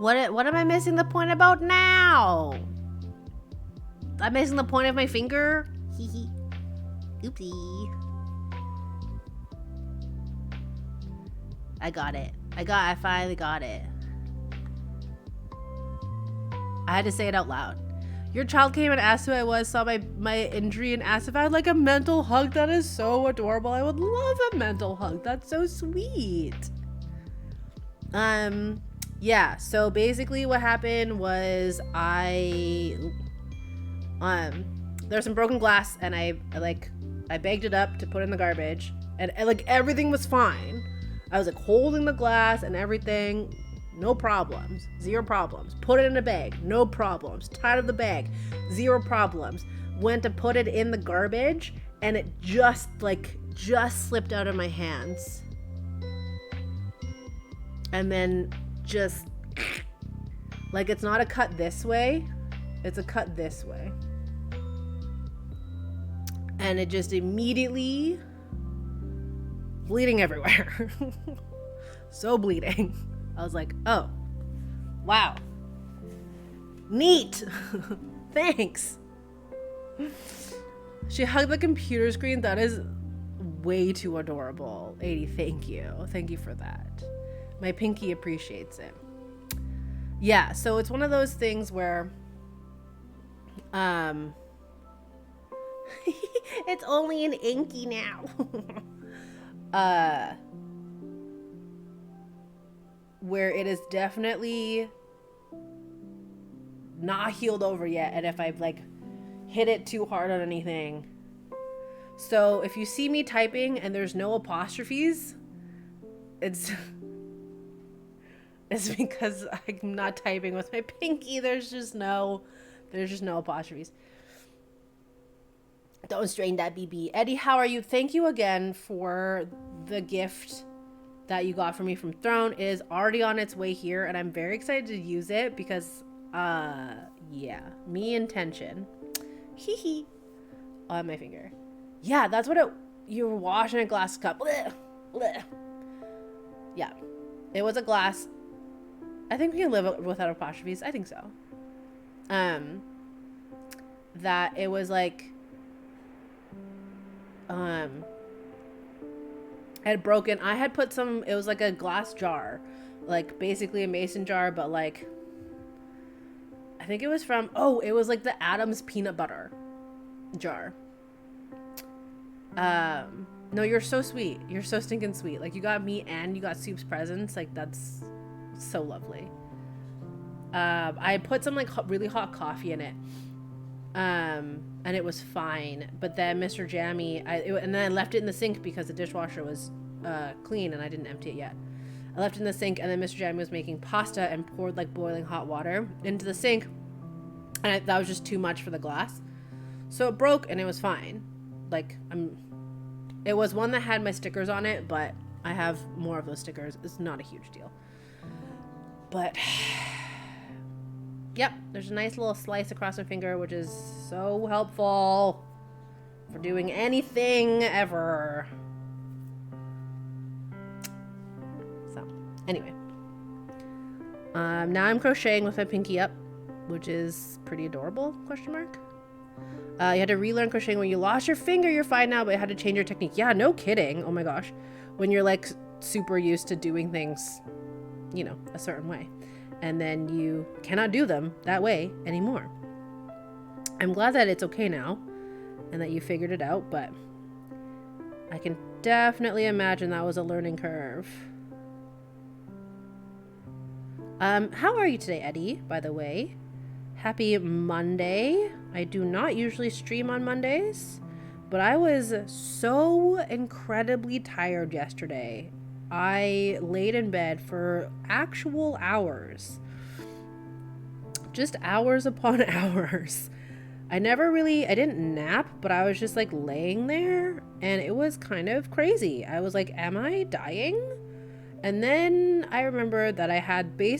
What am I missing the point about now? I'm missing the point of my finger? Hee hee. Oopsie. I got it. I finally got it. I had to say it out loud. Your child came and asked who I was, saw my injury, and asked if I had like a mental hug. That is so adorable. I would love a mental hug. That's so sweet. Yeah, so basically what happened was there's some broken glass, and I bagged it up to put in the garbage, and like everything was fine. I was like holding the glass and everything, no problems, 0 problems. Put it in a bag, no problems. Tied up the bag, 0 problems. Went to put it in the garbage, and it just slipped out of my hands. And then just like, it's not a cut this way, it's a cut this way. And it just immediately bleeding everywhere. So bleeding. I was like, oh, wow. Neat. Thanks. She hugged the computer screen. That is way too adorable. 80, thank you. Thank you for that. My pinky appreciates it. Yeah, so it's one of those things where it's only an inky now. Where it is definitely not healed over yet, and if I've like hit it too hard on anything. So if you see me typing and there's no apostrophes, it's because I'm not typing with my pinky. There's just no apostrophes. Don't strain that, BB. Eddie, how are you? Thank you again for the gift that you got for me from Throne. It is already on its way here, and I'm very excited to use it because, yeah, me intention. Hee hee. On my finger. Yeah, that's what you were washing a glass cup. Blech, blech. Yeah, it was a glass. I think we can live without apostrophes. I think so. That it was like, had broken. I had put some, it was like a glass jar, like basically a mason jar, but like, I think it was from, it was like the Adams peanut butter jar. No, you're so sweet. You're so stinking sweet. Like, you got me and you got Soup's presents. Like, that's so lovely. I put some like really hot coffee in it. And it was fine, but then Mr. Jammy, and then I left it in the sink because the dishwasher was clean and I didn't empty it yet. I left it in the sink, and then Mr. Jammy was making pasta and poured like boiling hot water into the sink, and that was just too much for the glass, so it broke, and it was fine. Like, it was one that had my stickers on it, but I have more of those stickers. It's not a huge deal, but yep, there's a nice little slice across my finger, which is so helpful for doing anything ever. So, anyway. Now I'm crocheting with my pinky up, which is pretty adorable, question mark. You had to relearn crocheting when you lost your finger. You're fine now, but you had to change your technique. Yeah, no kidding. Oh my gosh. When you're like super used to doing things, you know, a certain way, and then you cannot do them that way anymore. I'm glad that it's okay now and that you figured it out, but I can definitely imagine that was a learning curve. How are you today, Eddie, by the way? Happy Monday. I do not usually stream on Mondays, but I was so incredibly tired yesterday. I laid in bed for actual hours. Just hours upon hours. I didn't nap, but I was just like laying there, and it was kind of crazy. I was like, am I dying? And then I remembered that I had